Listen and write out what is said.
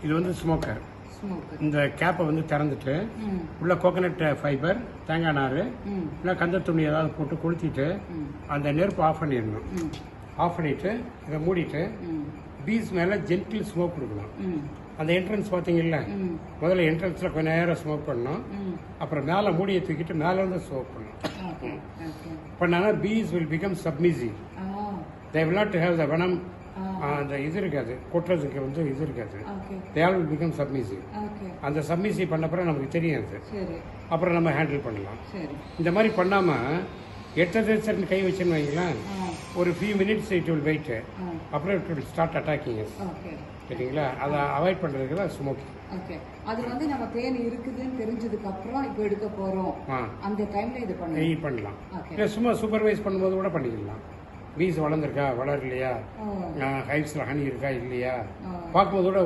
இது வந்து smoker. Smoker. இந்த கேப்பை வந்து திறந்துட்டு உள்ள கோகனட் ஃபைபர், தேங்காய் நார், இல்லை கந்த துணி ஏதாவது போட்டு கொளுத்திட்டு அந்த நெருப்பு ஆஃப் பண்ணிடணும். ஆஃப் பண்ணிட்டு இதை மூடிட்டு பீஸ் மேலே ஜென்டில் ஸ்மோக் கொடுக்கணும். அந்த என்ட்ரன்ஸ் பார்த்தீங்கல்ல, முதல்ல என்ட்ரன்ஸில் கொஞ்சம் நேரம் ஸ்மோக் பண்ணணும். அப்புறம் மேலே மூடியை தூக்கிட்டு மேலே வந்து ஸ்மோக் பண்ணணும். பண்ணாங்கன்னா bees will become submissive. They will not have the venom. அந்த இது இருக்காது, கொட்டுறதுக்கு வந்து இது இருக்காது. They all will become submissive. அந்த சப்மிசிவ் பண்ண அப்புறம் நமக்கு தெரியாது. அப்புறம் நம்ம ஹேண்டில் பண்ணலாம். இந்த மாதிரி பண்ணாமல் எட்டரை கை வச்சுன்னு வைங்களேன், ஒரு few minutes it will wait. அப்புறம் இட் வில் ஸ்டார்ட் அட்டாக்கிங். சரிங்களா? அதை அவாய்ட் பண்ணுறதுக்கு தான் ஸ்மோக்கிங். ஓகே. அது வந்து நம்ம தேன் இருக்குதுன்னு தெரிஞ்சதுக்கு அப்புறம் இப்போ எடுக்க போறோம், அந்த டைம்ல இது பண்ணலாம். இல்லை சும்மா சூப்பர்வைஸ் பண்ணும்போது கூட பண்ணிக்கலாம். பீஸ் வளர்ந்துருக்கா, வளரலையா, ஹைவ்ஸில் ஹனி இருக்கா இல்லையா பார்க்கும்போது கூட